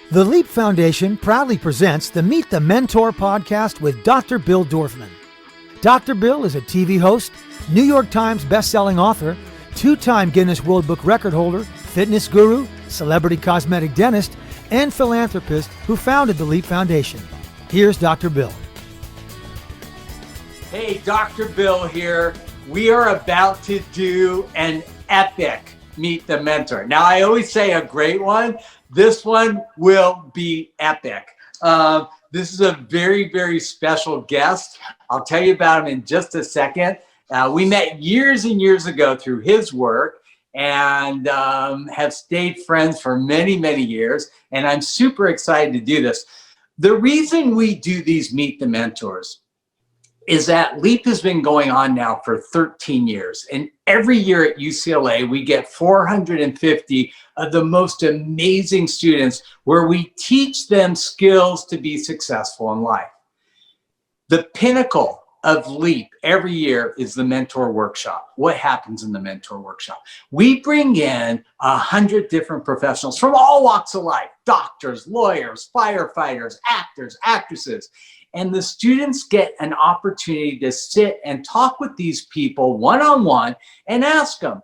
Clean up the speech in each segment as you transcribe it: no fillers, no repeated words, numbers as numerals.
The Leap Foundation proudly presents the Meet the Mentor podcast with Dr. Bill Dorfman. Dr. Bill is a TV host, New York Times best-selling author, two-time Guinness World Book record holder, fitness guru, celebrity cosmetic dentist, and philanthropist who founded the Leap Foundation. Here's Dr. Bill. Hey, Dr. Bill here. We are about to do an epic Meet the Mentor. Now, I always say a great one. This one will be epic. This is a very, very special guest. I'll tell you about him in just a second. We met years and years ago through his work and have stayed friends for many, many years. And I'm super excited to do this. The reason we do these Meet the Mentors is that LEAP has been going on now for 13 years. And every year at UCLA, we get 450 of the most amazing students where we teach them skills to be successful in life. The pinnacle of LEAP every year is the Mentor Workshop. What happens in the Mentor Workshop? We bring in 100 different professionals from all walks of life, doctors, lawyers, firefighters, actors, actresses. And the students get an opportunity to sit and talk with these people one-on-one and ask them,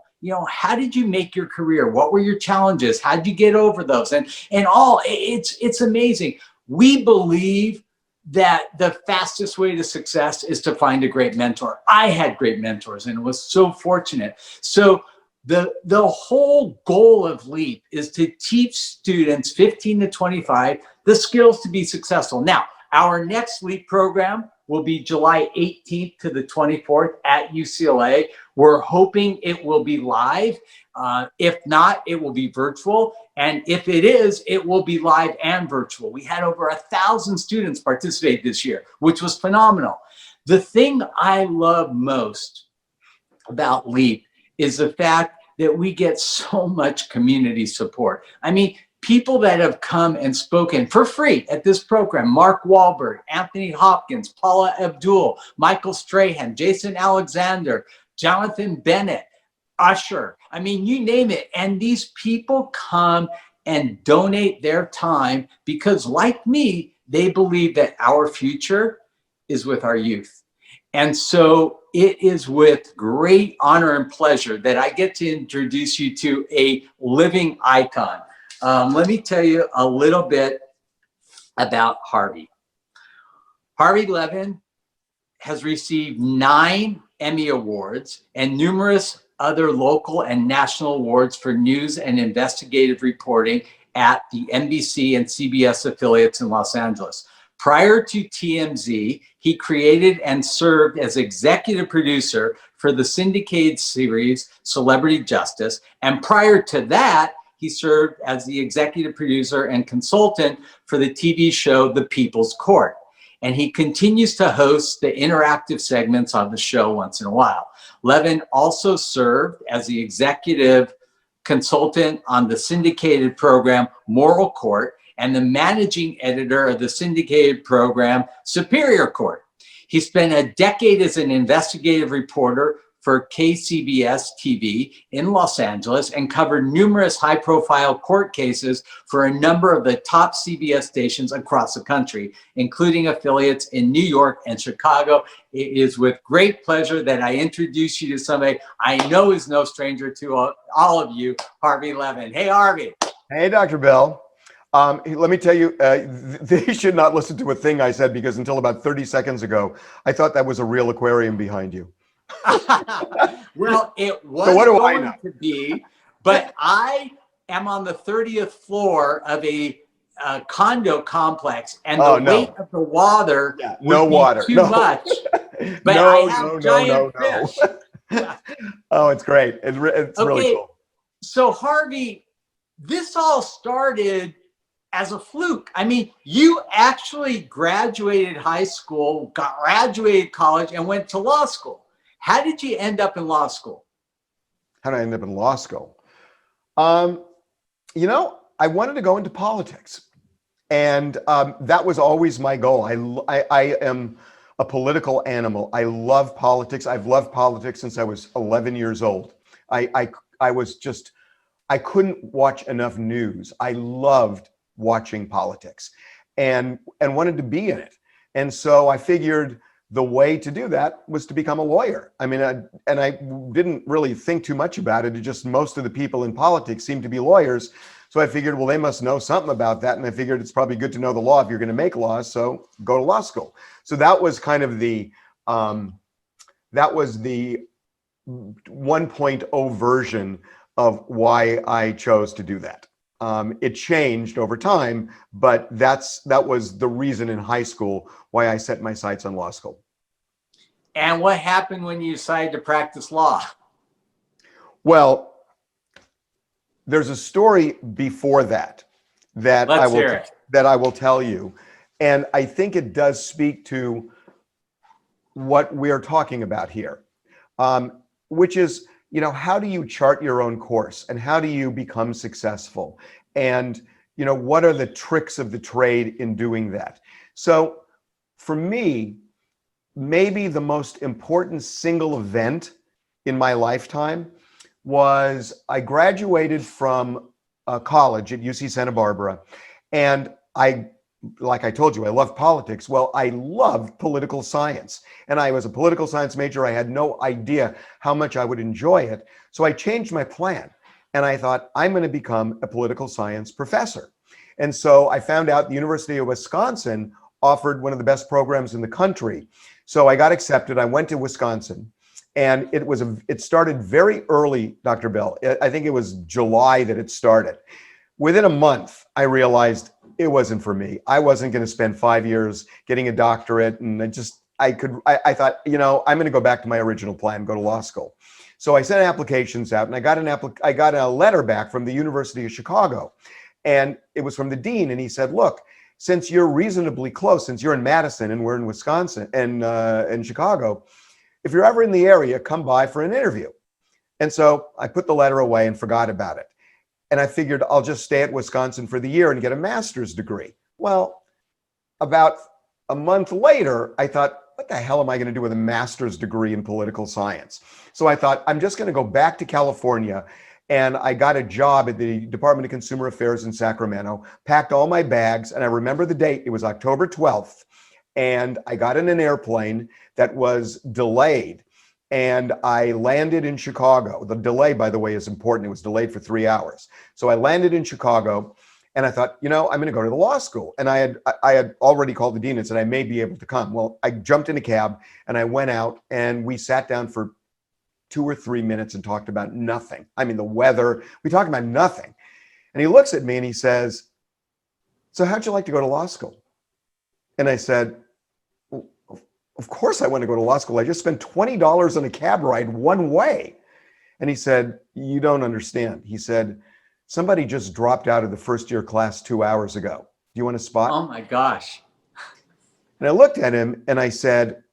how did you make your career? What were your challenges? How did you get over those? And it's amazing. We believe that the fastest way to success is to find a great mentor. I had great mentors and was so fortunate. So the whole goal of LEAP is to teach students 15 to 25 the skills to be successful. Now, our next LEAP program will be July 18th to the 24th at UCLA. We're hoping it will be live. If not, it will be virtual. And if it is, it will be live and virtual. We had over 1,000 students participate this year, which was phenomenal. The thing I love most about LEAP is the fact that we get so much community support. I mean, people that have come and spoken for free at this program: Mark Wahlberg, Anthony Hopkins, Paula Abdul, Michael Strahan, Jason Alexander, Jonathan Bennett, Usher. I mean, you name it. And these people come and donate their time because, like me, they believe that our future is with our youth. And so it is with great honor and pleasure that I get to introduce you to a living icon. Let me tell you a little bit about Harvey. Harvey Levin has received 9 Emmy Awards and numerous other local and national awards for news and investigative reporting at the NBC and CBS affiliates in Los Angeles. Prior to TMZ, he created and served as executive producer for the syndicated series Celebrity Justice. And prior to that, he served as the executive producer and consultant for the TV show The People's Court. And he continues to host the interactive segments on the show once in a while. Levin also served as the executive consultant on the syndicated program Moral Court and the managing editor of the syndicated program Superior Court. He spent a decade as an investigative reporter for KCBS TV in Los Angeles and covered numerous high-profile court cases for a number of the top CBS stations across the country, including affiliates in New York and Chicago. It is with great pleasure that I introduce you to somebody I know is no stranger to all of you, Harvey Levin. Hey, Harvey. Hey, Dr. Bill. Let me tell you, they should not listen to a thing I said, because until about 30 seconds ago, I thought that was a real aquarium behind you. Well, it was going to be, but I am on the 30th floor of a condo complex, and the weight of the water would be too much. But I have giant fish. Oh, it's great. It's really cool. So Harvey, this all started as a fluke. I mean, you actually graduated high school, graduated college, and went to law school. How did you end up in law school? How did I end up in law school? I wanted to go into politics, and that was always my goal. I am a political animal. I love politics. I've loved politics since I was 11 years old. I couldn't watch enough news. I loved watching politics and wanted to be in it. And so I figured the way to do that was to become a lawyer. I mean, I didn't really think too much about it. It just, most of the people in politics seem to be lawyers. So I figured, well, they must know something about that. And I figured it's probably good to know the law if you're going to make laws. So go to law school. So that was kind of the 1.0 version of why I chose to do that. It changed over time, but that was the reason in high school why I set my sights on law school. And what happened when you decided to practice law? Well, there's a story before that I will tell you, and I think it does speak to what we're talking about here, which is, how do you chart your own course and how do you become successful? And, what are the tricks of the trade in doing that? So for me, maybe the most important single event in my lifetime was I graduated from college at UC Santa Barbara. And like I told you, I love politics. Well, I love political science. And I was a political science major. I had no idea how much I would enjoy it. So I changed my plan. And I thought, I'm going to become a political science professor. And so I found out the University of Wisconsin offered one of the best programs in the country. So I got accepted. I went to Wisconsin. And it started very early, Dr. Bill. I think it was July that it started. Within a month, I realized it wasn't for me. I wasn't going to spend 5 years getting a doctorate. And I thought, I'm going to go back to my original plan, go to law school. So I sent applications out and I got a letter back from the University of Chicago. And it was from the dean. And he said, look, since you're reasonably close, since you're in Madison and we're in Wisconsin and in Chicago, if you're ever in the area, come by for an interview. And so I put the letter away and forgot about it. And I figured I'll just stay at Wisconsin for the year and get a master's degree. Well, about a month later, I thought, what the hell am I going to do with a master's degree in political science? So I thought, I'm just going to go back to California. And I got a job at the Department of Consumer Affairs in Sacramento, packed all my bags. And I remember the date, it was October 12th. And I got in an airplane that was delayed. And I landed in Chicago. The delay, by the way, is important. It was delayed for 3 hours. So I landed in Chicago and I thought, I'm going to go to the law school. And I had already called the dean and said, I may be able to come. Well, I jumped in a cab and I went out and we sat down for 2 or 3 minutes and talked about nothing. I mean, the weather, we talked about nothing. And he looks at me and he says, so how'd you like to go to law school? And I said, well, of course I want to go to law school. I just spent $20 on a cab ride one way. And he said, you don't understand. He said, somebody just dropped out of the first year class 2 hours ago. Do you want a spot? Oh my gosh. And I looked at him and I said,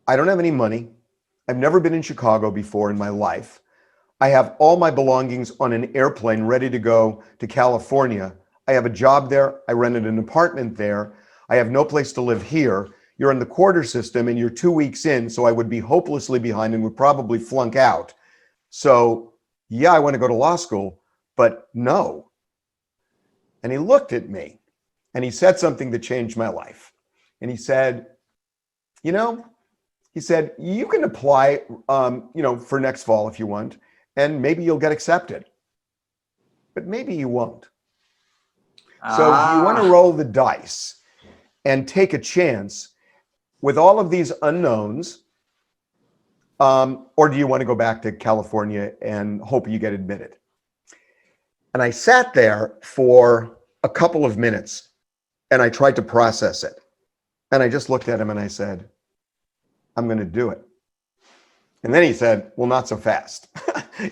I don't have any money. I've never been in Chicago before in my life. I have all my belongings on an airplane ready to go to California. I have a job there. I rented an apartment there. I have no place to live here. You're in the quarter system and you're 2 weeks in, so I would be hopelessly behind and would probably flunk out. So yeah, I want to go to law school, but no. And he looked at me and he said something that changed my life. And he said, you can apply, for next fall if you want, and maybe you'll get accepted, but maybe you won't. So do you want to roll the dice and take a chance with all of these unknowns, or do you want to go back to California and hope you get admitted? And I sat there for a couple of minutes and I tried to process it. And I just looked at him and I said, I'm going to do it. And then he said, well, not so fast.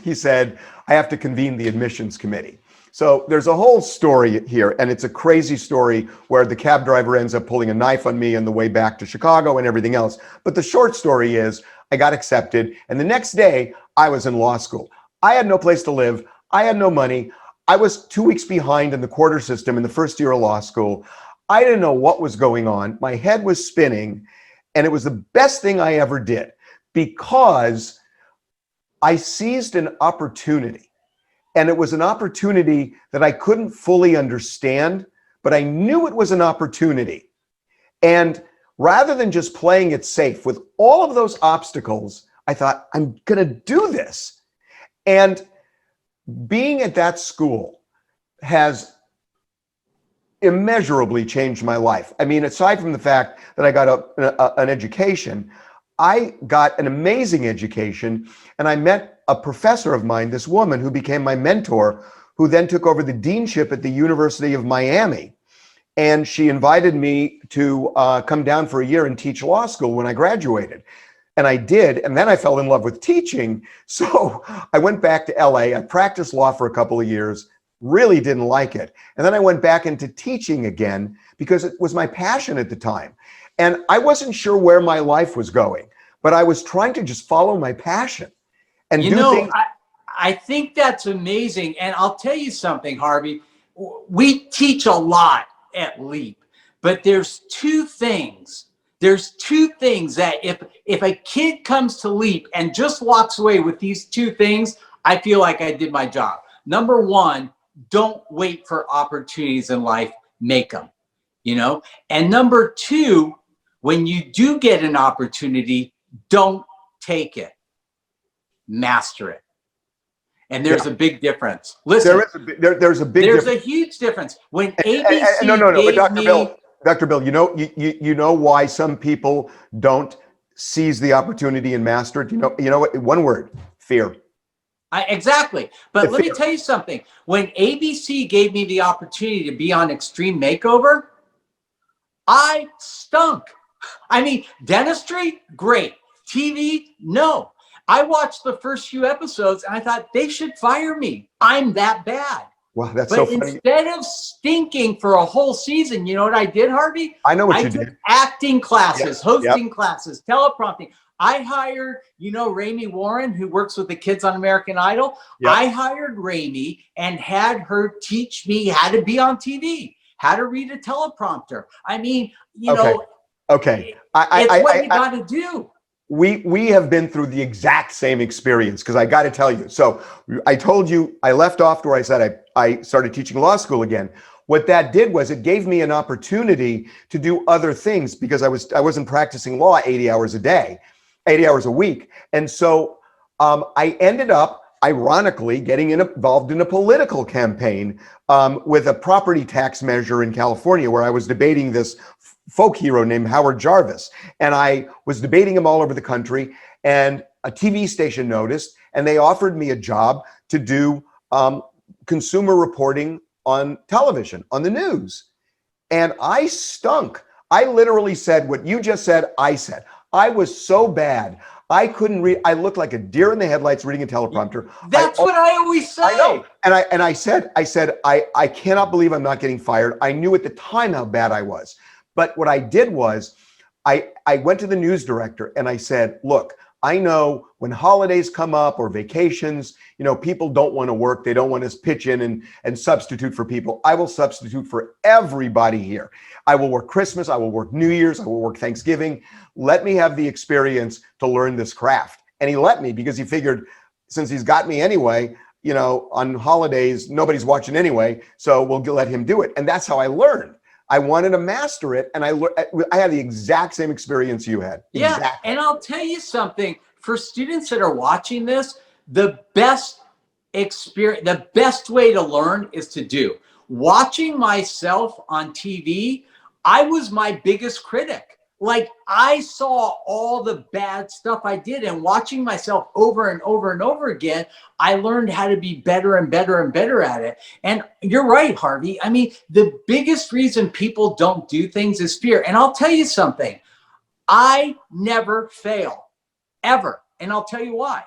He said, I have to convene the admissions committee. So there's a whole story here, and it's a crazy story where the cab driver ends up pulling a knife on me on the way back to Chicago and everything else. But the short story is I got accepted, and the next day I was in law school. I had no place to live. I had no money. I was 2 weeks behind in the quarter system in the first year of law school. I didn't know what was going on. My head was spinning, and it was the best thing I ever did because I seized an opportunity. And it was an opportunity that I couldn't fully understand, but I knew it was an opportunity. And rather than just playing it safe with all of those obstacles, I thought, I'm going to do this. And being at that school has immeasurably changed my life. I mean, aside from the fact that I got an education, I got an amazing education, and I met a professor of mine, this woman who became my mentor, who then took over the deanship at the University of Miami. And she invited me to come down for a year and teach law school when I graduated. And I did. And then I fell in love with teaching. So I went back to LA. I practiced law for a couple of years, really didn't like it. And then I went back into teaching again because it was my passion at the time. And I wasn't sure where my life was going, but I was trying to just follow my passion and do things. I think that's amazing. And I'll tell you something, Harvey. We teach a lot at LEAP, but there's two things. There's two things that if a kid comes to LEAP and just walks away with these two things, I feel like I did my job. Number one, don't wait for opportunities in life, make them, you know? And number two, when you do get an opportunity, don't take it, master it. And there's a big difference. Listen, there's a huge difference. When ABC no, but gave Dr. Bill, you know why some people don't seize the opportunity and master it? You know what? One word: fear. Exactly. But let me tell you something. When ABC gave me the opportunity to be on Extreme Makeover, I stunk. I mean, dentistry, great. TV, no. I watched the first few episodes and I thought they should fire me. I'm that bad. Wow, that's so funny. But instead of stinking for a whole season, you know what I did, Harvey? I know what you took did. Acting classes, hosting classes, teleprompting. I hired, Rami Warren, who works with the kids on American Idol. Yep. I hired Rami and had her teach me how to be on TV, how to read a teleprompter. I mean, Okay. It's what you got to do. We have been through the exact same experience, because I got to tell you. So I told you I left off where I said I started teaching law school again. What that did was it gave me an opportunity to do other things, because I wasn't practicing law 80 hours a day, 80 hours a week. And so I ended up, ironically, getting involved in a political campaign with a property tax measure in California, where I was debating this folk hero named Howard Jarvis. And I was debating him all over the country, and a TV station noticed, and they offered me a job to do consumer reporting on television, on the news. And I stunk. I literally said what you just said, I said. I was so bad. I couldn't read. I looked like a deer in the headlights reading a teleprompter. That's what I always say. I know. And I said, I cannot believe I'm not getting fired. I knew at the time how bad I was. But what I did was I went to the news director and I said, look, I know when holidays come up or vacations, people don't want to work. They don't want to pitch in and substitute for people. I will substitute for everybody here. I will work Christmas. I will work New Year's. I will work Thanksgiving. Let me have the experience to learn this craft. And he let me, because he figured, since he's got me anyway, on holidays, nobody's watching anyway, so we'll let him do it. And that's how I learned. I wanted to master it, and I had the exact same experience you had. Yeah, exactly. And I'll tell you something. For students that are watching this, the best experience, the best way to learn is to do. Watching myself on TV, I was my biggest critic. Like, I saw all the bad stuff I did, and watching myself over and over and over again, I learned how to be better and better and better at it. And you're right, Harvey. I mean, the biggest reason people don't do things is fear. And I'll tell you something. I never fail, ever. And I'll tell you why.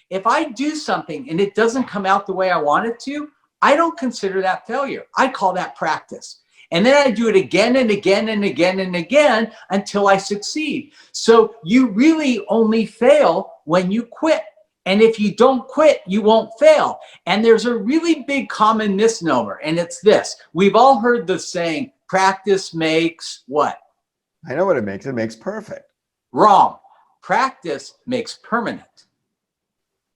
If I do something and it doesn't come out the way I want it to, I don't consider that failure. I call that practice. And then I do it again and again and again and again until I succeed. So you really only fail when you quit. And if you don't quit, you won't fail. And there's a really big common misnomer, and it's this. We've all heard the saying, practice makes what? I know what it makes. It makes perfect. Wrong. Practice makes permanent.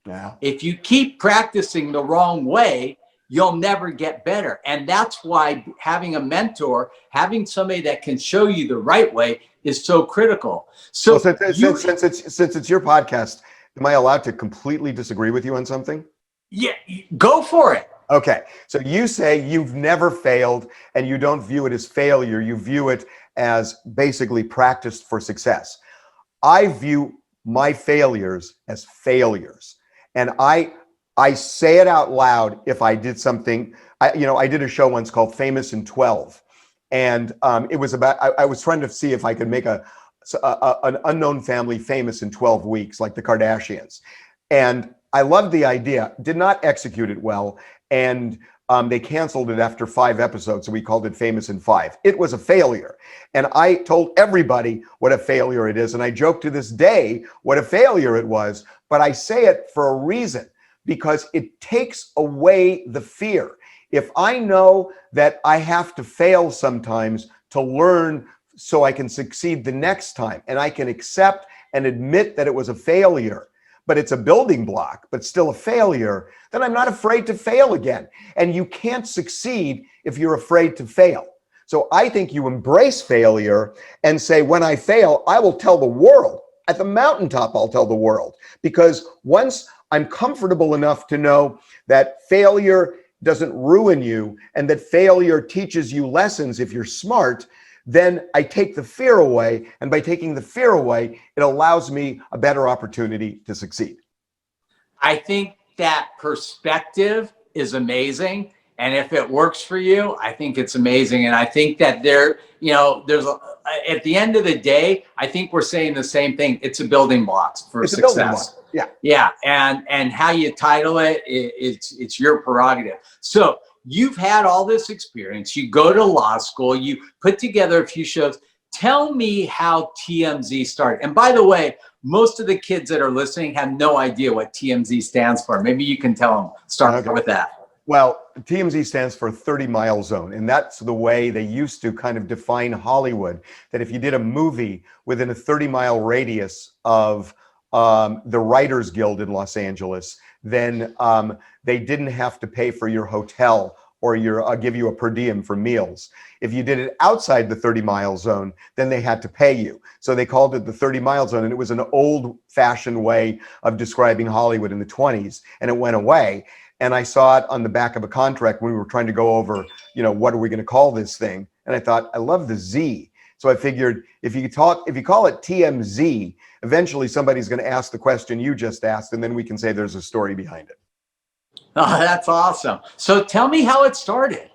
Yeah. If you keep practicing the wrong way, you'll never get better. And that's why having a mentor, having somebody that can show you the right way is so critical. So Well, since it's your podcast, am I allowed to completely disagree with you on something? yeah, go for it. Okay. So you say you've never failed and you don't view it as failure. You view it as basically practiced for success. I view my failures as failures. And I say it out loud if I did something. I did a show once called Famous in 12. And it was about, I was trying to see if I could make an unknown family famous in 12 weeks, like the Kardashians. And I loved the idea, did not execute it well. And they canceled it after 5 episodes. So we called it Famous in 5. It was a failure. And I told everybody what a failure it is. And I joke to this day what a failure it was. But I say it for a reason, because it takes away the fear. If I know that I have to fail sometimes to learn so I can succeed the next time, and I can accept and admit that it was a failure, but it's a building block, but still a failure, then I'm not afraid to fail again. And you can't succeed if you're afraid to fail. So I think you embrace failure and say, when I fail, I will tell the world. At the mountaintop, I'll tell the world. Because once I'm comfortable enough to know that failure doesn't ruin you and that failure teaches you lessons if you're smart, then I take the fear away. And by taking the fear away, it allows me a better opportunity to succeed. I think that perspective is amazing. And if it works for you, I think it's amazing. And I think that at the end of the day, I think we're saying the same thing. It's a building blocks for success. Yeah. Yeah. And how you title it, it's your prerogative. So you've had all this experience. You go to law school, you put together a few shows. Tell me how TMZ started. And by the way, most of the kids that are listening have no idea what TMZ stands for. Maybe you can tell them, start with that. Well, TMZ stands for 30 Mile Zone. And that's the way they used to kind of define Hollywood, that if you did a movie within a 30-mile radius of the Writers Guild in Los Angeles, then they didn't have to pay for your hotel or give you a per diem for meals. If you did it outside the 30-mile zone, then they had to pay you. So they called it the 30-mile zone, and it was an old-fashioned way of describing Hollywood in the 20s, and it went away. And I saw it on the back of a contract when we were trying to go over, what are we going to call this thing? And I thought, I love the Z. So I figured if you call it TMZ, eventually somebody's going to ask the question you just asked, and then we can say there's a story behind it. Oh, that's awesome. So tell me how it started.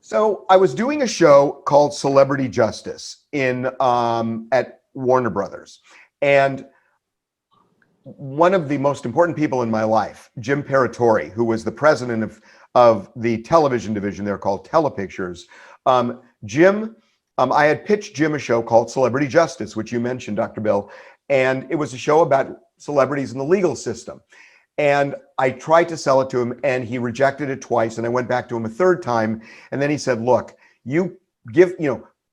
So I was doing a show called Celebrity Justice at Warner Brothers. And one of the most important people in my life, Jim Paratori, who was the president of the television division there called Telepictures. I had pitched Jim a show called Celebrity Justice, which you mentioned, Dr. Bill. And it was a show about celebrities in the legal system. And I tried to sell it to him, and he rejected it twice. And I went back to him a third time. And then he said, look,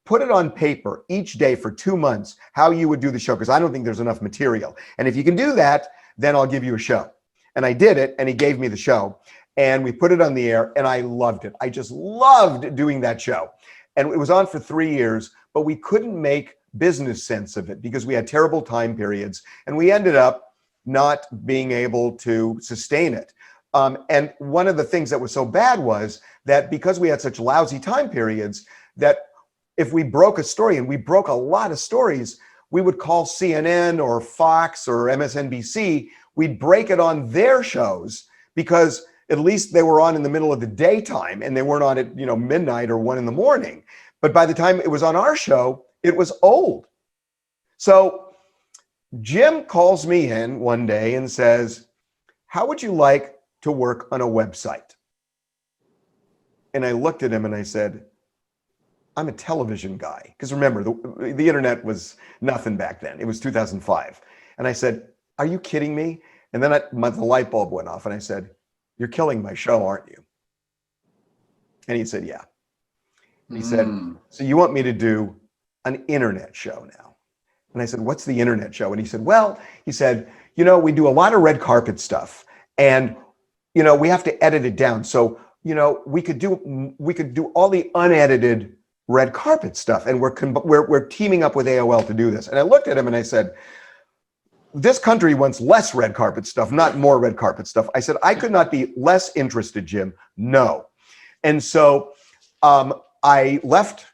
put it on paper each day for 2 months, how you would do the show, because I don't think there's enough material. And if you can do that, then I'll give you a show. And I did it, and he gave me the show. And we put it on the air, and I loved it. I just loved doing that show. And it was on for 3 years, but we couldn't make business sense of it because we had terrible time periods. And we ended up not being able to sustain it. And one of the things that was so bad was that because we had such lousy time periods, that if we broke a story, and we broke a lot of stories, we would call CNN or Fox or MSNBC, we'd break it on their shows because at least they were on in the middle of the daytime and they weren't on at midnight or 1 a.m. But by the time it was on our show, it was old. So Jim calls me in one day and says, how would you like to work on a website? And I looked at him and I said, I'm a television guy. Because remember, the internet was nothing back then. It was 2005. And I said, are you kidding me? And then the light bulb went off and I said, you're killing my show, aren't you? And he said, yeah. And he said, so you want me to do an internet show now? And I said, what's the internet show? And he said, we do a lot of red carpet stuff. And, we have to edit it down. So, we could do all the unedited red carpet stuff. And we're teaming up with AOL to do this. And I looked at him and I said, this country wants less red carpet stuff, not more red carpet stuff. I said, I could not be less interested, Jim. No. And so I left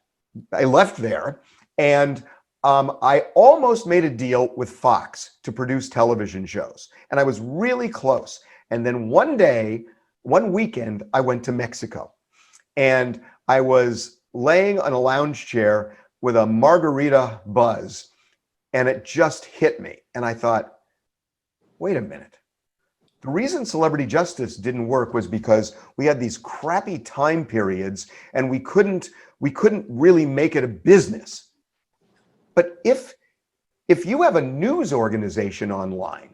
there, and I almost made a deal with Fox to produce television shows. And I was really close. And then one weekend, I went to Mexico, and I was laying on a lounge chair with a margarita buzz, and it just hit me. And I thought, wait a minute. The reason Celebrity Justice didn't work was because we had these crappy time periods, and we couldn't really make it a business. But if you have a news organization online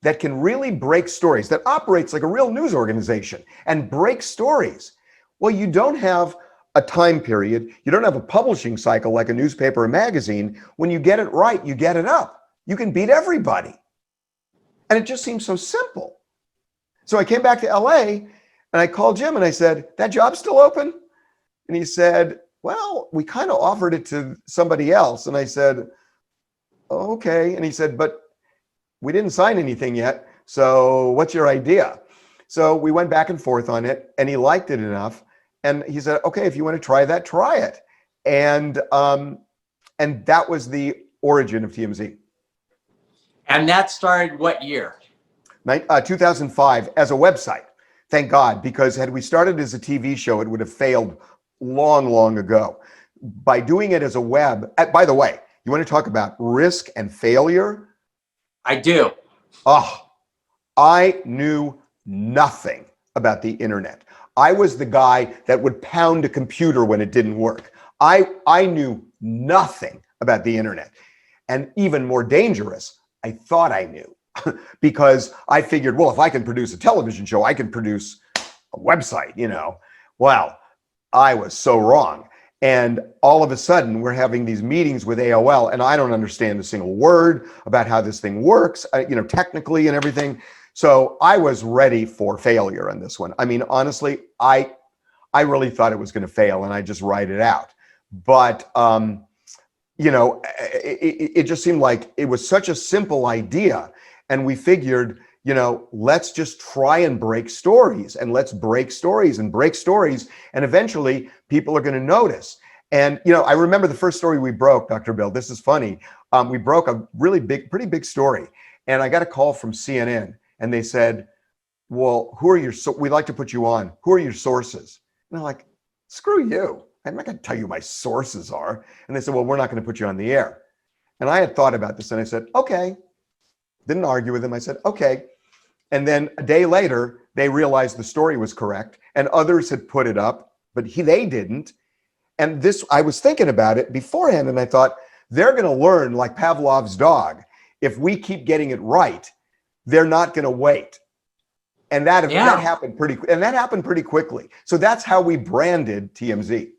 that can really break stories, that operates like a real news organization and break stories, well, you don't have a time period. You don't have a publishing cycle like a newspaper or magazine. When you get it right, you get it up. You can beat everybody. And it just seems so simple. So I came back to LA and I called Jim and I said, that job's still open? And he said, well, we kind of offered it to somebody else. And I said, oh, okay. And he said, but we didn't sign anything yet. So what's your idea? So we went back and forth on it, and he liked it enough. And he said, okay, if you want to try that, try it. And that was the origin of TMZ. And that started what year? 2005 as a website. Thank God, because had we started as a TV show, it would have failed long, long ago. By doing it as a web, by the way, you want to talk about risk and failure? I do. Oh, I knew nothing about the internet. I was the guy that would pound a computer when it didn't work. I knew nothing about the internet. And even more dangerous, I thought I knew because I figured, well, if I can produce a television show, I can produce a website, Well, I was so wrong. And all of a sudden, we're having these meetings with AOL, and I don't understand a single word about how this thing works, technically and everything. So I was ready for failure on this one. I mean, honestly, I really thought it was going to fail, and I just write it out. But it just seemed like it was such a simple idea, and we figured, let's just try and break stories, and let's break stories and break stories, and eventually people are going to notice. And I remember the first story we broke, Dr. Bill. This is funny. We broke a pretty big story, and I got a call from CNN. And they said, well, we'd like to put you on. Who are your sources? And I'm like, screw you. I'm not going to tell you who my sources are. And they said, well, we're not going to put you on the air. And I had thought about this and I said, okay. Didn't argue with them. I said, okay. And then a day later, they realized the story was correct and others had put it up, but they didn't. And I was thinking about it beforehand and I thought, they're going to learn like Pavlov's dog. If we keep getting it right, they're not going to wait. And that happened pretty quickly. So that's how we branded TMZ.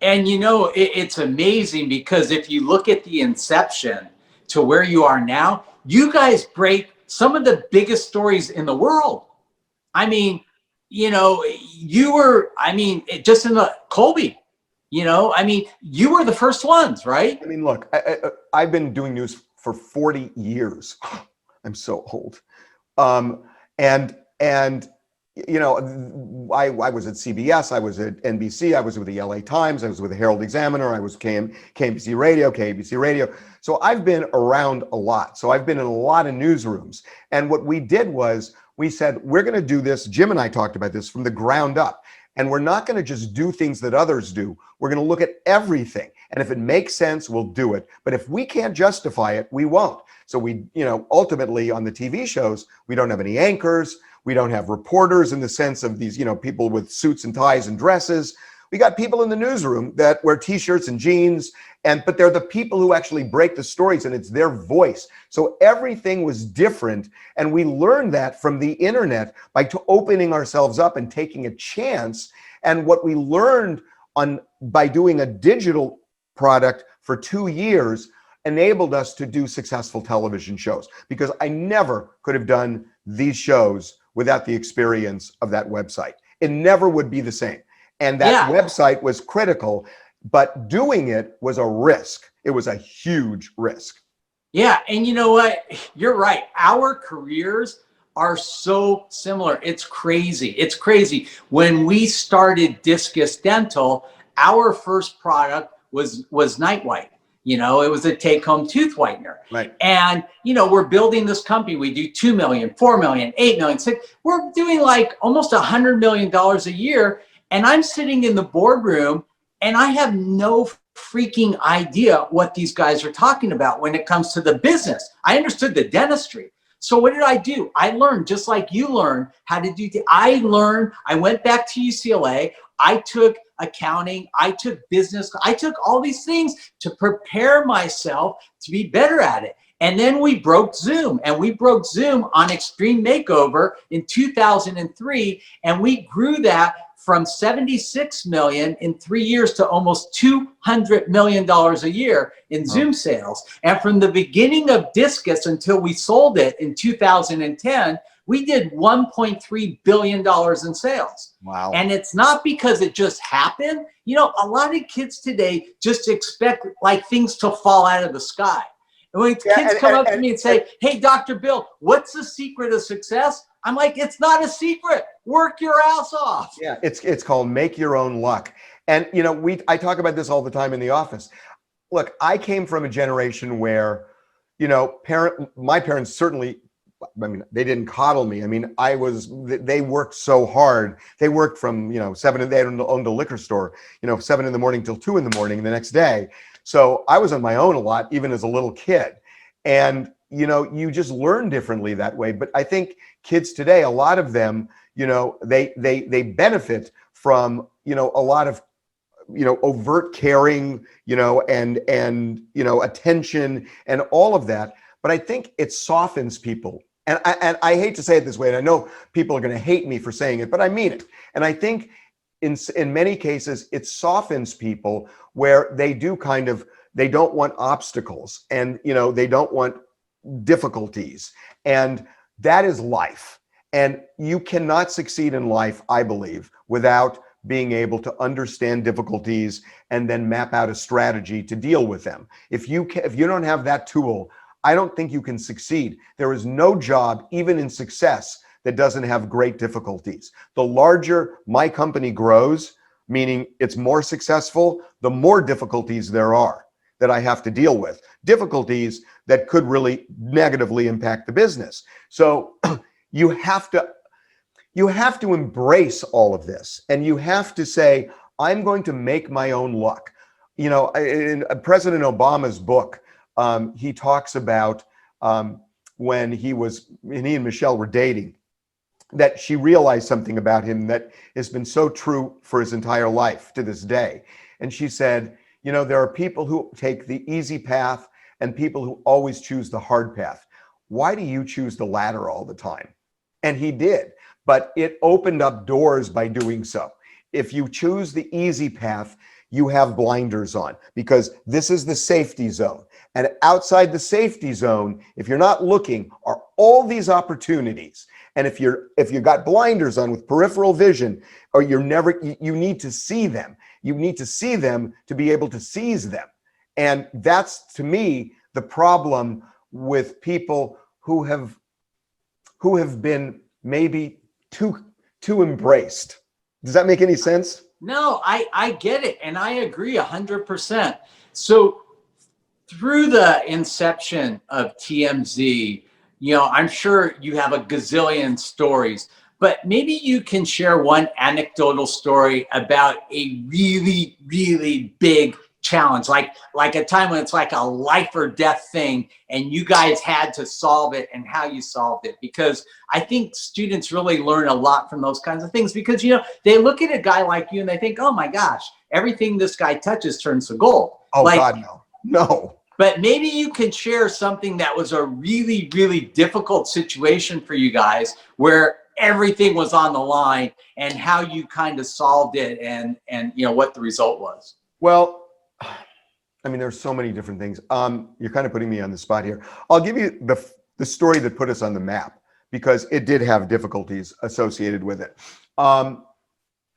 And it's amazing because if you look at the inception to where you are now, you guys break some of the biggest stories in the world. I mean, just in the Colby, you were the first ones, right? I mean, look, I've been doing news for 40 years. I'm so old. I was at CBS, I was at NBC, I was with the LA Times, I was with the Herald Examiner, I was KMPC Radio, KABC Radio. So I've been around a lot. So I've been in a lot of newsrooms. And what we did was we said, we're going to do this. Jim and I talked about this from the ground up. And we're not going to just do things that others do. We're going to look at everything. And if it makes sense, we'll do it. But if we can't justify it, we won't. So we, ultimately on the TV shows, we don't have any anchors. We don't have reporters in the sense of these, people with suits and ties and dresses. We got people in the newsroom that wear t-shirts and jeans, but they're the people who actually break the stories and it's their voice. So everything was different. And we learned that from the internet by opening ourselves up and taking a chance. And what we learned by doing a digital product for 2 years enabled us to do successful television shows, because I never could have done these shows without the experience of that website. It never would be the same. And that website was critical, but doing it was a risk. It was a huge risk. Yeah. And you know what? You're right. Our careers are so similar. It's crazy. It's crazy. When we started Discus Dental, our first product was Night White. You know, it was a take-home tooth whitener. Right. And, you know, we're building this company. We do 2 million, 4 million, 8 million, 6. We're doing like almost $100 million a year. And I'm sitting in the boardroom and I have no freaking idea what these guys are talking about when it comes to the business. I understood the dentistry. So what did I do? I learned, just like you learned how to do. I went back to UCLA. I took accounting. I took business. I took all these things to prepare myself to be better at it. And then we broke Zoom, and we broke Zoom on Extreme Makeover in 2003. And we grew that from 76 million in 3 years to almost $200 million a year in Zoom sales. And from the beginning of Discus until we sold it in 2010, we did $1.3 billion in sales. Wow. And it's not because it just happened. You know, a lot of kids today just expect like things to fall out of the sky. And when kids come up to me and say, hey, Dr. Bill, what's the secret of success? I'm like, it's not a secret. Work your ass off. Yeah, it's called make your own luck. And, you know, I talk about this all the time in the office. Look, I came from a generation where, you know, my parents certainly, I mean, they didn't coddle me. I mean, they worked so hard. They worked from, you know, they owned a liquor store, you know, 7 in the morning till 2 in the morning the next day. So I was on my own a lot, even as a little kid. And, you know, you just learn differently that way. But I think kids today, a lot of them, you know, they benefit from, you know, a lot of, you know, overt caring, you know, and, you know, attention and all of that. But I think it softens people. And I hate to say it this way, and I know people are going to hate me for saying it, but I mean it. And I think in many cases, it softens people where they don't want obstacles, and, you know, they don't want difficulties. And that is life. And you cannot succeed in life, I believe, without being able to understand difficulties and then map out a strategy to deal with them. If you don't have that tool, I don't think you can succeed. There is no job, even in success, that doesn't have great difficulties. The larger my company grows, meaning it's more successful, the more difficulties there are that I have to deal with. Difficulties that could really negatively impact the business. So you have to embrace all of this, and you have to say, I'm going to make my own luck. You know, in President Obama's book, he talks about when he and Michelle were dating, that she realized something about him that has been so true for his entire life to this day. And she said, you know, there are people who take the easy path and people who always choose the hard path. Why do you choose the latter all the time? And he did, but it opened up doors by doing so. If you choose the easy path, you have blinders on, because this is the safety zone. And outside the safety zone, if you're not looking, are all these opportunities. And if you got blinders on with peripheral vision, or you need to see them. You need to see them to be able to seize them. And that's, to me, the problem with people who have been maybe too embraced. Does that make any sense? No, I get it. And I agree 100%. So through the inception of TMZ, you know, I'm sure you have a gazillion stories, but maybe you can share one anecdotal story about a really, really big challenge, like a time when it's like a life or death thing and you guys had to solve it, and how you solved it. Because I think students really learn a lot from those kinds of things, because, you know, they look at a guy like you and they think, oh my gosh, everything this guy touches turns to gold. Oh, like, God, no. But maybe you can share something that was a really, really difficult situation for you guys, where everything was on the line, and how you kind of solved it, and you know, what the result was. Well, I mean, there's so many different things. You're kind of putting me on the spot here. I'll give you the story that put us on the map, because it did have difficulties associated with it. And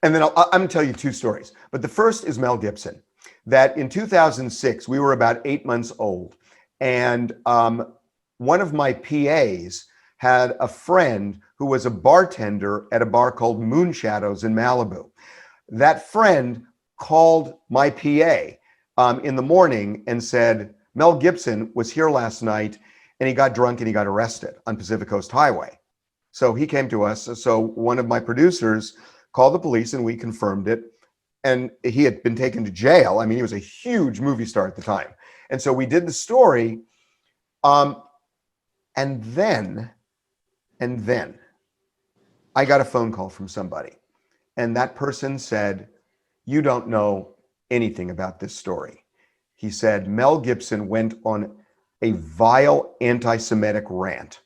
then I'm going to tell you two stories. But the first is Mel Gibson, that in 2006, we were about 8 months old. And one of my PAs had a friend who was a bartender at a bar called Moon Shadows in Malibu. That friend called my PA in the morning and said, Mel Gibson was here last night and he got drunk and he got arrested on Pacific Coast Highway. So he came to us. So one of my producers called the police and we confirmed it. And he had been taken to jail. I mean, he was a huge movie star at the time. And so we did the story. And then I got a phone call from somebody. And that person said, you don't know anything about this story. He said, Mel Gibson went on a vile anti-Semitic rant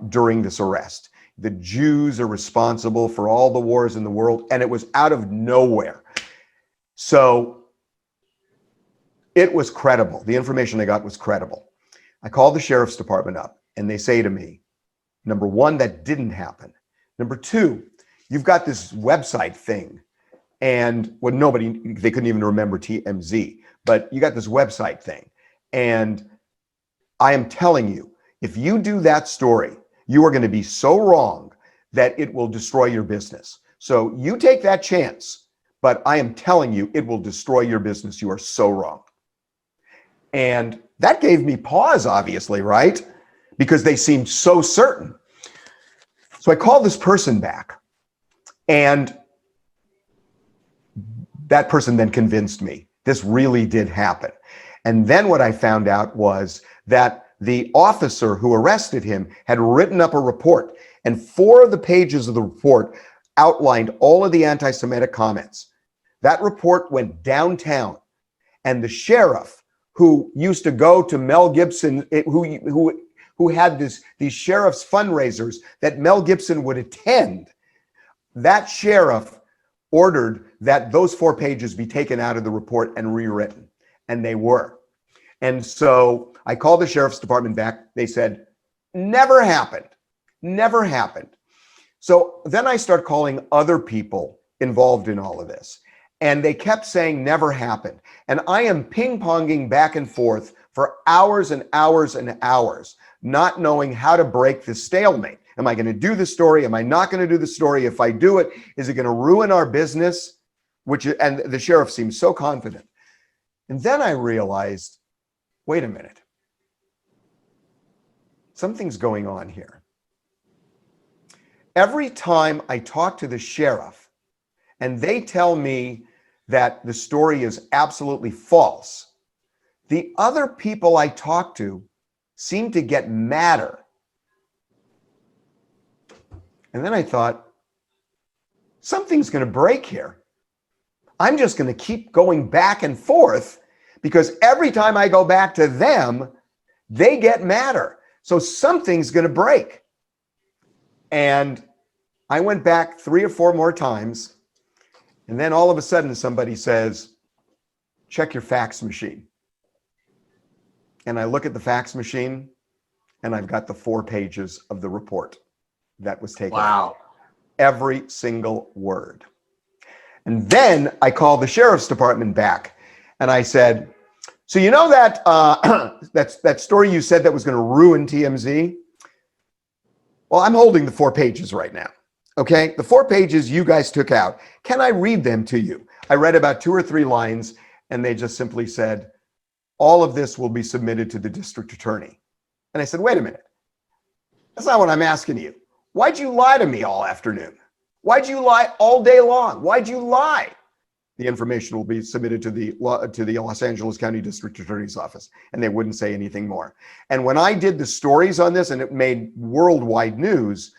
during this arrest. The Jews are responsible for all the wars in the world, and it was out of nowhere. So it was credible. The information I got was credible. I called the sheriff's department up, and they say to me, number one, that didn't happen. Number two, you've got this website thing, and they couldn't even remember TMZ, but you got this website thing. And I am telling you, if you do that story, you are going to be so wrong that it will destroy your business. So you take that chance, but I am telling you, it will destroy your business. You are so wrong. And that gave me pause, obviously, right? Because they seemed so certain. So I called this person back, and that person then convinced me this really did happen. And then what I found out was that the officer who arrested him had written up a report, and 4 of the pages of the report outlined all of the anti-Semitic comments. That report went downtown, and the sheriff who used to go to Mel Gibson, who had these sheriff's fundraisers that Mel Gibson would attend, that sheriff ordered that those 4 pages be taken out of the report and rewritten, and they were. And so I called the sheriff's department back. They said, never happened, never happened. So then I start calling other people involved in all of this, and they kept saying never happened. And I am ping-ponging back and forth for hours and hours and hours, not knowing how to break this stalemate. Am I going to do the story? Am I not going to do the story? If I do it, is it going to ruin our business? And the sheriff seemed so confident. And then I realized, wait a minute. Something's going on here. Every time I talk to the sheriff and they tell me that the story is absolutely false, the other people I talk to seem to get madder. And then I thought, something's going to break here. I'm just going to keep going back and forth because every time I go back to them, they get madder. So something's going to break. And I went back 3 or 4 more times. And then all of a sudden somebody says, check your fax machine. And I look at the fax machine and I've got the 4 pages of the report that was taken. Wow. Every single word. And then I called the sheriff's department back and I said, so you know that that story you said that was going to ruin TMZ? Well, I'm holding the 4 pages right now. Okay, the 4 pages you guys took out. Can I read them to you? I read about 2 or 3 lines and they just simply said, all of this will be submitted to the district attorney. And I said, wait a minute. That's not what I'm asking you. Why'd you lie to me all afternoon? Why'd you lie all day long? Why'd you lie? The information will be submitted to the Los Angeles County District Attorney's Office, and they wouldn't say anything more. And when I did the stories on this, and it made worldwide news,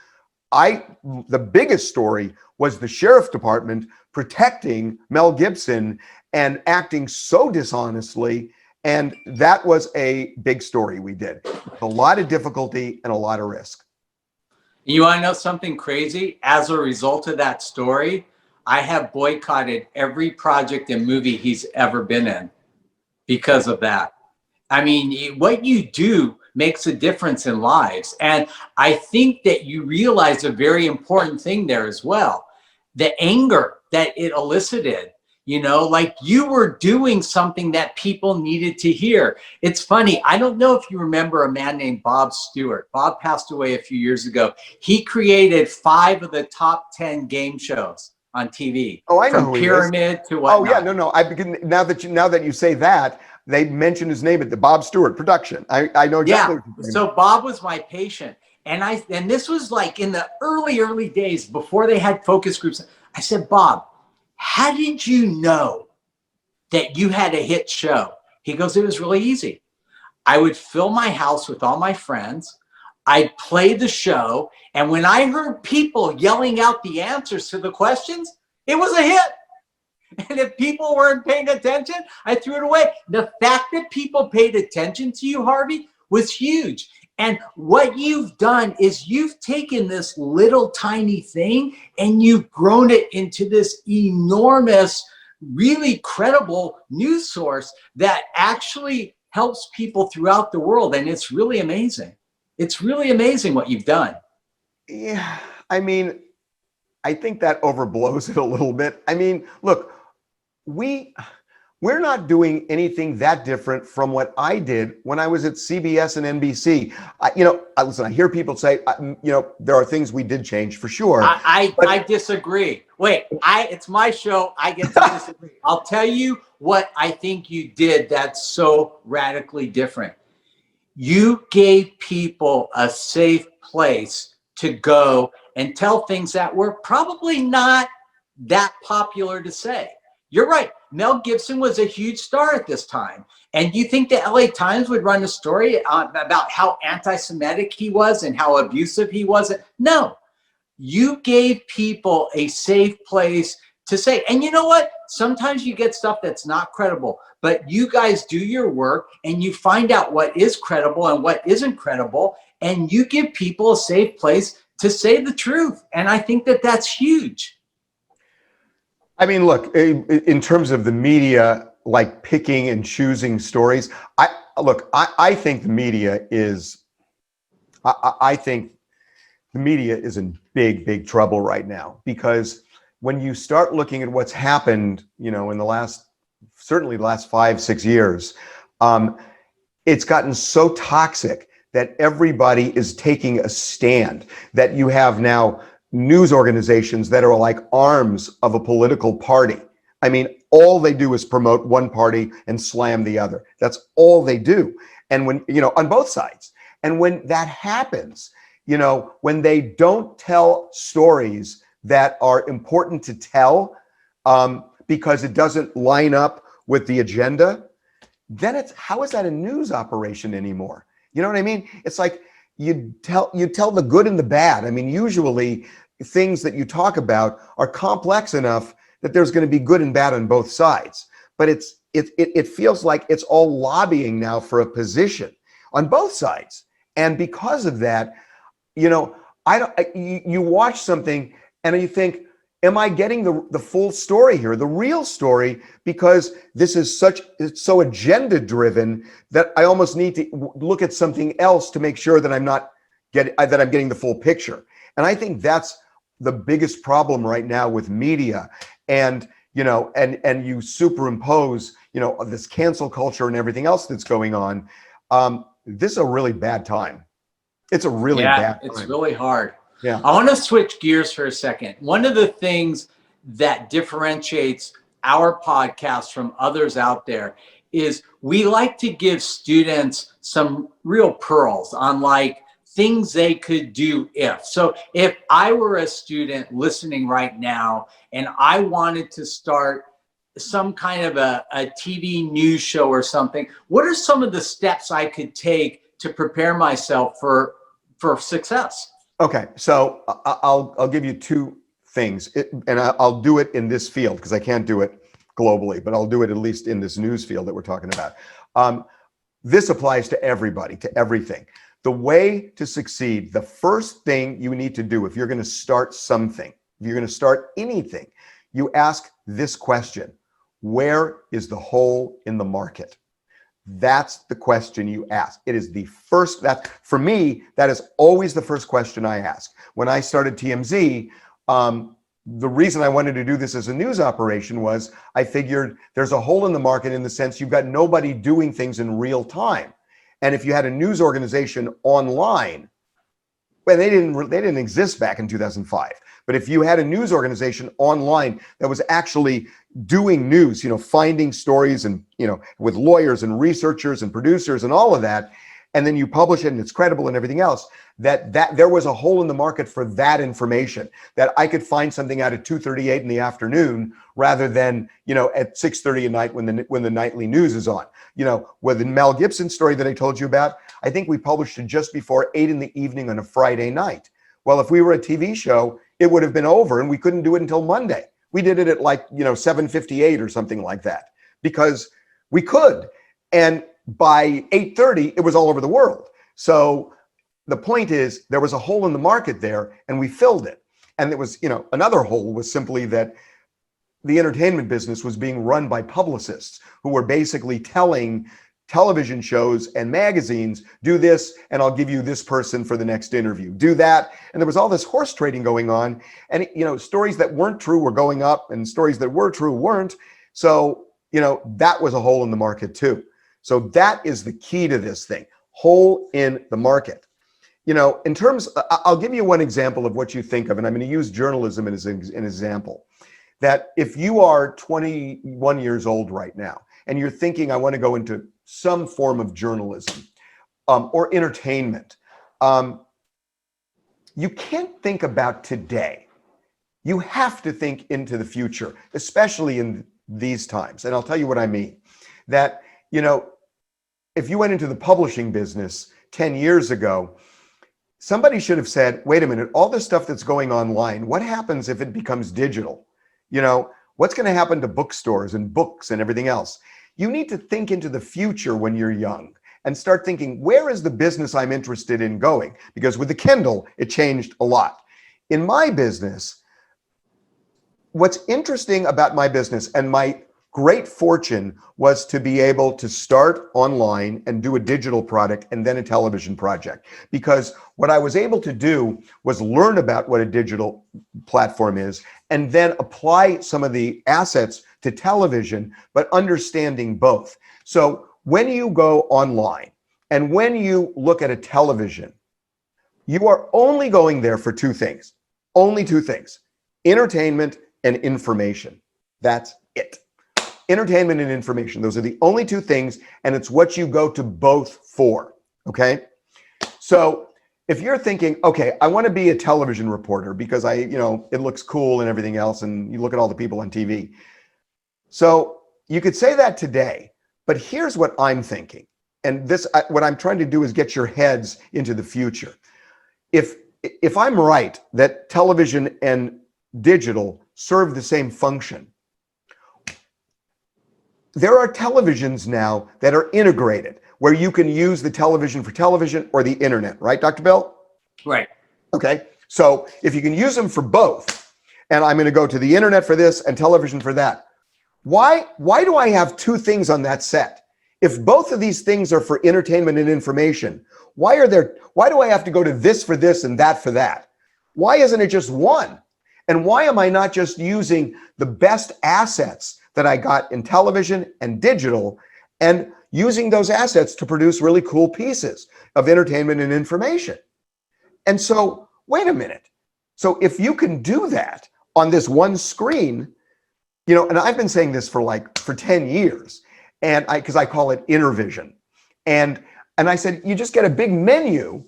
the biggest story was the sheriff department protecting Mel Gibson and acting so dishonestly. And that was a big story we did. A lot of difficulty and a lot of risk. You want to know something crazy? As a result of that story, I have boycotted every project and movie he's ever been in because of that. I mean, what you do makes a difference in lives. And I think that you realize a very important thing there as well. The anger that it elicited, you know, like you were doing something that people needed to hear. It's funny. I don't know if you remember a man named Bob Stewart. Bob passed away a few years ago. He created 5 of the top 10 game shows on TV. Oh, I know from who he is. Pyramid to whatnot. Oh yeah, no. I begin now that you say that, they mentioned his name at the Bob Stewart production. I know exactly. Yeah. So Bob was my patient, and this was like in the early days before they had focus groups. I said, Bob, how did you know that you had a hit show? He goes, it was really easy. I would fill my house with all my friends. I'd play the show. And when I heard people yelling out the answers to the questions, it was a hit. And if people weren't paying attention, I threw it away. The fact that people paid attention to you, Harvey, was huge. And what you've done is you've taken this little tiny thing and you've grown it into this enormous, really credible news source that actually helps people throughout the world. And it's really amazing. It's really amazing what you've done. Yeah, I mean, I think that overblows it a little bit. I mean, look, we're not doing anything that different from what I did when I was at CBS and NBC. Listen, I hear people say, there are things we did change for sure. I disagree. Wait, it's my show. I get to disagree. I'll tell you what I think you did that's so radically different. You gave people a safe place to go and tell things that were probably not that popular to say. You're right. Mel Gibson was a huge star at this time. And you think the LA Times would run a story about how anti-Semitic he was and how abusive he was? No. You gave people a safe place to say. And you know what? Sometimes you get stuff that's not credible. But you guys do your work and you find out what is credible and what isn't credible. And you give people a safe place to say the truth. And I think that that's huge. I mean, look, in terms of the media, like picking and choosing stories, I think the media is, I think the media is in big trouble right now, because when you start looking at what's happened, in certainly the last 5-6 years, it's gotten so toxic that everybody is taking a stand, that you have now news organizations that are like arms of a political party. I mean, all they do is promote one party and slam the other. That's all they do. And when, on both sides. And when that happens, when they don't tell stories that are important to tell, because it doesn't line up with the agenda, then how is that a news operation anymore? You know what I mean? It's like, you tell the good and the bad. I mean, usually things that you talk about are complex enough that there's going to be good and bad on both sides. But it feels like it's all lobbying now for a position on both sides. And because of that, you watch something and you think, am I getting the full story here, the real story? Because this is it's so agenda driven that I almost need to look at something else to make sure that I'm getting the full picture. And I think that's the biggest problem right now with media. And you superimpose, this cancel culture and everything else that's going on. This is a really bad time. It's a really bad time. It's really hard. Yeah. I want to switch gears for a second. One of the things that differentiates our podcast from others out there is we like to give students some real pearls on like things they could do if. So if I were a student listening right now and I wanted to start some kind of a TV news show or something, what are some of the steps I could take to prepare myself for success? Okay, so I'll give you 2 things, and I'll do it in this field because I can't do it globally, but I'll do it at least in this news field that we're talking about. This applies to everybody, to everything. The way to succeed, the first thing you need to do if you're going to start something, if you're going to start anything, you ask this question: where is the hole in the market? That's the question you ask. It is the first, for me, that is always the first question I ask. When I started TMZ, the reason I wanted to do this as a news operation was I figured there's a hole in the market in the sense you've got nobody doing things in real time. And if you had a news organization online, well, they didn't exist back in 2005. But if you had a news organization online that was actually doing news, finding stories and, with lawyers and researchers and producers and all of that, and then you publish it and it's credible and everything else, that there was a hole in the market for that information, that I could find something out at 2:38 in the afternoon rather than, at 6:30 at night when the nightly news is on. With the Mel Gibson story that I told you about, I think we published it just before 8 in the evening on a Friday night. Well, if we were a TV show, it would have been over and we couldn't do it until Monday. We did it at 7:58 or something like that because we could. And by 8:30, it was all over the world. So the point is there was a hole in the market there and we filled it. And it was, another hole was simply that the entertainment business was being run by publicists who were basically telling television shows and magazines, do this and I'll give you this person for the next interview, do that. And there was all this horse trading going on. And, stories that weren't true were going up and stories that were true weren't. So, that was a hole in the market too. So that is the key to this thing, hole in the market. In terms, I'll give you one example of what you think of, and I'm going to use journalism as an example, that if you are 21 years old right now, and you're thinking, I want to go into some form of journalism or entertainment, you can't think about today. You have to think into the future, especially in these times. And I'll tell you what I mean. That, if you went into the publishing business 10 years ago, somebody should have said, wait a minute, all this stuff that's going online, what happens if it becomes digital? What's going to happen to bookstores and books and everything else? You need to think into the future when you're young and start thinking, where is the business I'm interested in going? Because with the Kindle, it changed a lot. In my business, what's interesting about my business and my great fortune was to be able to start online and do a digital product and then a television project. Because what I was able to do was learn about what a digital platform is and then apply some of the assets to television, but understanding both. So when you go online and when you look at a television, you are only going there for two things, entertainment and information. That's it. Entertainment and information. Those are the only two things, and it's what you go to both for, okay? So if you're thinking, okay, I want to be a television reporter because it looks cool and everything else, and you look at all the people on TV. So you could say that today, but here's what I'm thinking. And what I'm trying to do is get your heads into the future. If I'm right that television and digital serve the same function, there are televisions now that are integrated where you can use the television for television or the internet, right, Dr. Bill? Right. Okay. So if you can use them for both, and I'm going to go to the internet for this and television for that, why do I have two things on that set? If both of these things are for entertainment and information, why do I have to go to this for this and that for that? Why isn't it just one? And why am I not just using the best assets that I got in television and digital and using those assets to produce really cool pieces of entertainment and information? And so, wait a minute. So if you can do that on this one screen, and I've been saying this for 10 years, and because I call it Intervision. And I said, you just get a big menu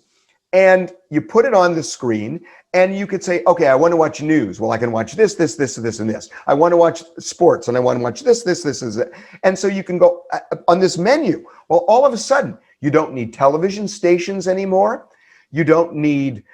and you put it on the screen and you could say, okay, I want to watch news. Well, I can watch this, this, this, this, and this. I want to watch sports and I want to watch this, this, this, this. And so you can go on this menu. Well, all of a sudden, you don't need television stations anymore. You don't need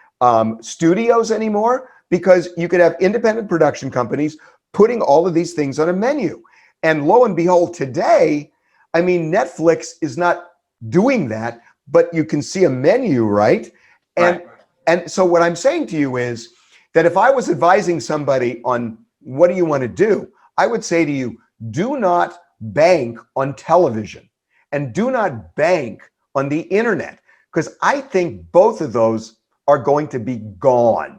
studios anymore because you could have independent production companies putting all of these things on a menu. And lo and behold, today, Netflix is not doing that, but you can see a menu, right? And so what I'm saying to you is that if I was advising somebody on what do you want to do, I would say to you, do not bank on television and do not bank on the internet, because I think both of those are going to be gone.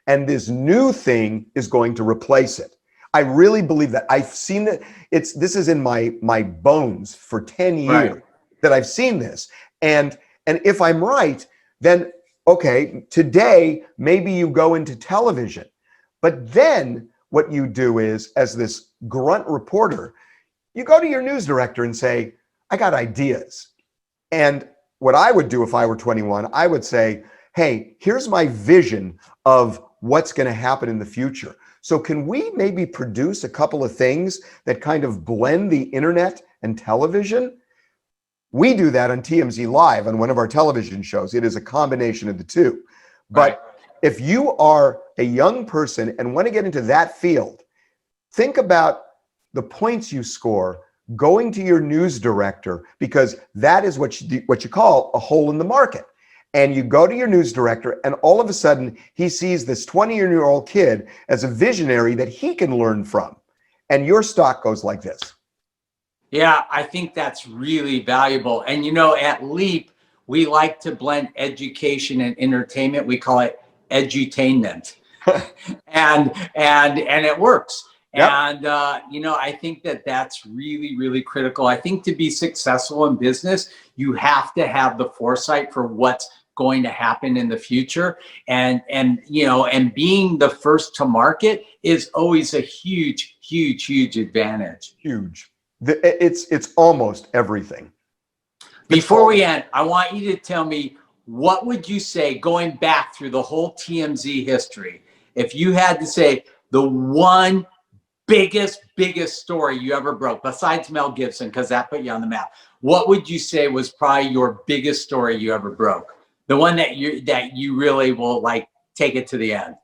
And this new thing is going to replace it. I really believe that. I've seen it. This is in my bones for 10 years Right. that I've seen this. And if I'm right, then okay, today maybe you go into television. But then what you do is, as this grunt reporter, you go to your news director and say, I got ideas. And what I would do if I were 21, I would say, hey, here's my vision of what's going to happen in the future. So can we maybe produce a couple of things that kind of blend the internet and television? We do that on TMZ Live on one of our television shows. It is a combination of the two. But Right. if you are a young person and want to get into that field, think about the points you score going to your news director, because that is what you call a hole in the market. And you go to your news director, and all of a sudden he sees this 20-year-old kid as a visionary that he can learn from. And your stock goes like this. Yeah, I think that's really valuable. And you know, at Leap, we like to blend education and entertainment. We call it edutainment. and it works. Yep. And you know, I think that that's really, really critical. I think to be successful in business, you have to have the foresight for what's going to happen in the future. And you know, and being the first to market is always a huge, huge, huge advantage. Huge. It's almost everything. Before we end, I want you to tell me, what would you say, going back through the whole TMZ history, if you had to say the one biggest story you ever broke, besides Mel Gibson, because that put you on the map, what would you say was probably your biggest story you ever broke? The one that you really will like take it to the end.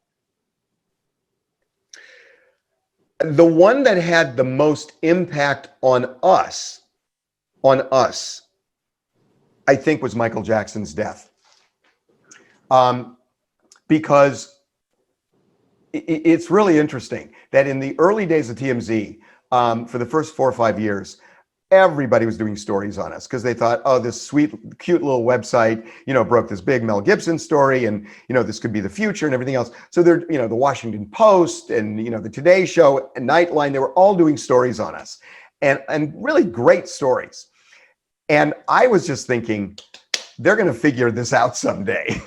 The one that had the most impact on us, I think, was Michael Jackson's death. Because it's really interesting that in the early days of TMZ, for the first 4 or 5 years, everybody was doing stories on us because they thought, oh, this sweet, cute little website, you know, broke this big Mel Gibson story, and you know, this could be the future and everything else. So they're, you know, the Washington Post and, you know, the Today Show and Nightline, they were all doing stories on us, and really great stories. And I was just thinking, they're going to figure this out someday,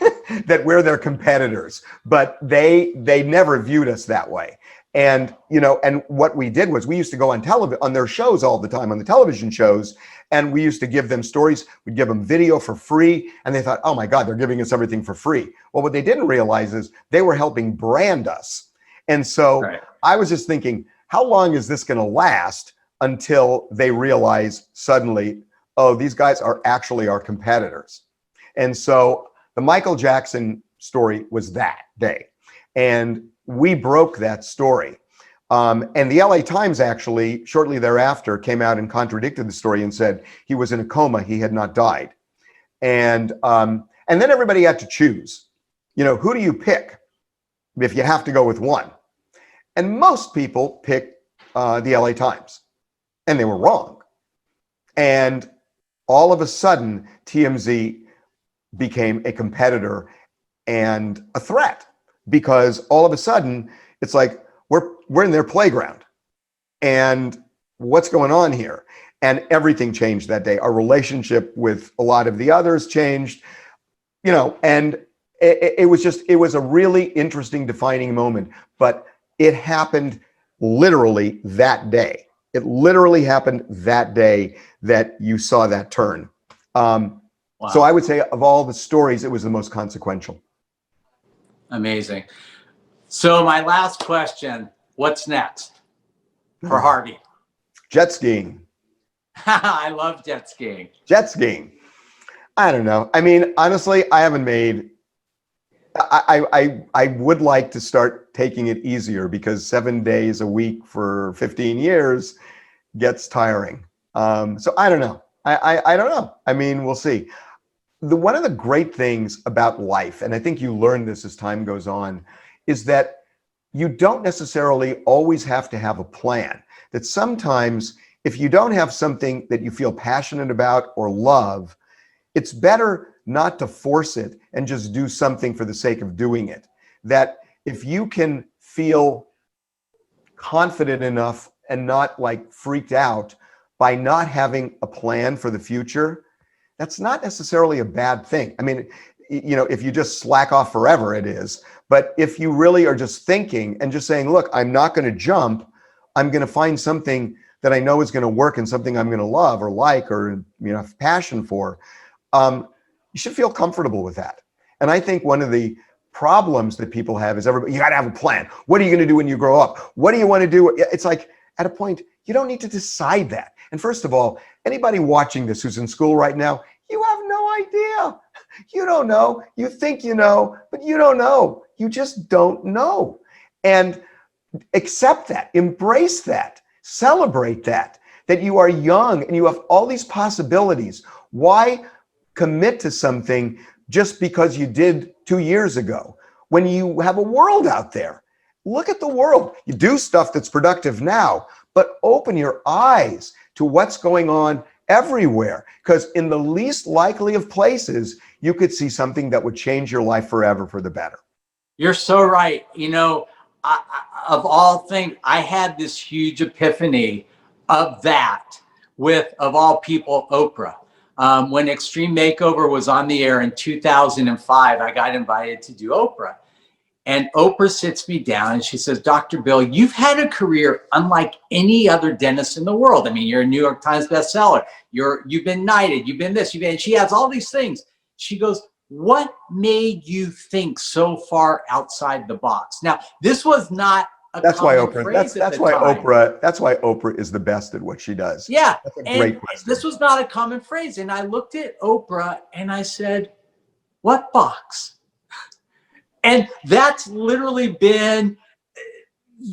that we're their competitors, but they never viewed us that way. And, you know, and what we did was we used to go on on their shows all the time, on the television shows, and we used to give them stories. We'd give them video for free, and they thought, oh my God, they're giving us everything for free. Well, what they didn't realize is they were helping brand us. And so Right. I was just thinking, how long is this going to last until they realize suddenly, oh, these guys are actually our competitors? And so the Michael Jackson story was that day. And we broke that story. And the LA Times actually, shortly thereafter, came out and contradicted the story and said he was in a coma, he had not died. And then everybody had to choose, you know, who do you pick if you have to go with one? And most people picked the LA Times, and they were wrong. And all of a sudden, TMZ became a competitor and a threat, because all of a sudden it's like we're in their playground, and what's going on here? And everything changed that day. Our relationship with a lot of the others changed, you know, and it was a really interesting defining moment, but it happened literally that day. It literally happened that day that you saw that turn. Wow. So I would say of all the stories, it was the most consequential. Amazing. So my last question, what's next for Harvey? Jet skiing. I love jet skiing. Jet skiing. I don't know. I mean, honestly, I haven't made, I would like to start taking it easier, because 7 days a week for 15 years gets tiring. So I don't know. I don't know. I mean, we'll see. One of the great things about life, and I think you learn this as time goes on, is that you don't necessarily always have to have a plan. That sometimes if you don't have something that you feel passionate about or love, it's better not to force it and just do something for the sake of doing it. That if you can feel confident enough and not like freaked out by not having a plan for the future, that's not necessarily a bad thing. I mean, you know, if you just slack off forever, it is. But if you really are just thinking and just saying, look, I'm not going to jump, I'm going to find something that I know is going to work and something I'm going to love or like or, you know, have passion for, you should feel comfortable with that. And I think one of the problems that people have is everybody, you got to have a plan. What are you going to do when you grow up? What do you want to do? It's like at a point, you don't need to decide that. And first of all, anybody watching this who's in school right now, you have no idea. You don't know. You think you know, but you don't know. You just don't know. And accept that, embrace that, celebrate that you are young and you have all these possibilities. Why commit to something just because you did 2 years ago when you have a world out there? Look at the world. You do stuff that's productive now, but open your eyes to what's going on everywhere, because in the least likely of places, you could see something that would change your life forever for the better. You're so right. You know, of all things, I had this huge epiphany of that with, of all people, Oprah. When Extreme Makeover was on the air in 2005, I got invited to do Oprah. And Oprah sits me down and she says, Dr. Bill, you've had a career unlike any other dentist in the world. I mean, you're a New York Times bestseller. You've been knighted. You've been this. And she has all these things. She goes, what made you think so far outside the box? Now, this was not a That's why common Oprah. phrase That's at why the time. Oprah. That's why Oprah is the best at what she does. Yeah, That's a and great question. this was not a common phrase. And I looked at Oprah and I said, "What box?" And that's literally been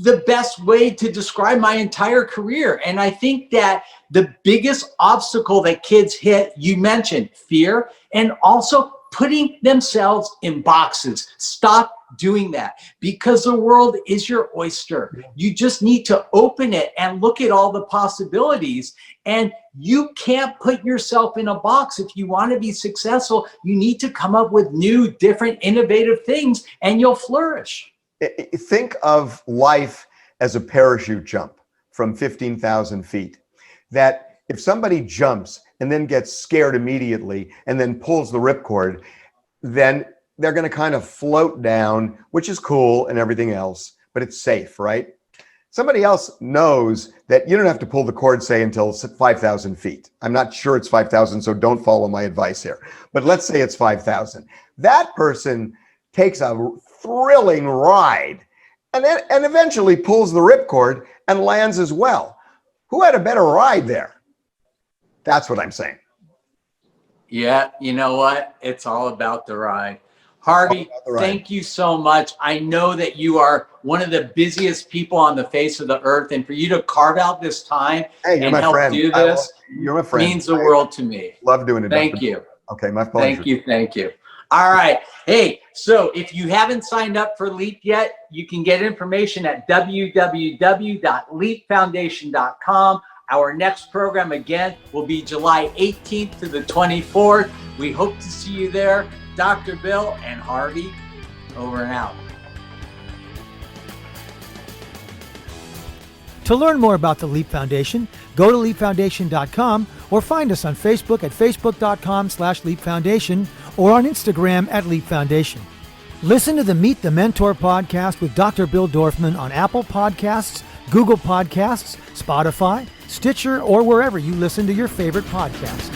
the best way to describe my entire career. And I think that the biggest obstacle that kids hit, you mentioned fear, and also putting themselves in boxes. Stop doing that, because the world is your oyster. You just need to open it and look at all the possibilities. And you can't put yourself in a box. If you want to be successful, you need to come up with new, different, innovative things, and you'll flourish. Think of life as a parachute jump from 15,000 feet. That if somebody jumps and then gets scared immediately and then pulls the ripcord, then they're going to kind of float down, which is cool and everything else, but it's safe, right? Somebody else knows that you don't have to pull the cord, say, until 5,000 feet. I'm not sure it's 5,000, so don't follow my advice here. But let's say it's 5,000. That person takes a thrilling ride and eventually pulls the ripcord and lands as well. Who had a better ride there? That's what I'm saying. Yeah, you know what? It's all about the ride. Harvey, thank you so much. I know that you are one of the busiest people on the face of the earth, and for you to carve out this time and help do this, you're my friend, means the world to me. Love doing it. Thank you. Okay, my pleasure. Thank you. All right. Hey, so if you haven't signed up for LEAP yet, you can get information at www.leapfoundation.com. Our next program, again, will be July 18th to the 24th. We hope to see you there. Dr. Bill and Harvey, over and out. To learn more about the LEAP Foundation, go to leapfoundation.com or find us on Facebook at facebook.com/Leap Foundation or on Instagram at Leap Foundation. Listen to the Meet the Mentor podcast with Dr. Bill Dorfman on Apple Podcasts, Google Podcasts, Spotify, Stitcher, or wherever you listen to your favorite podcasts.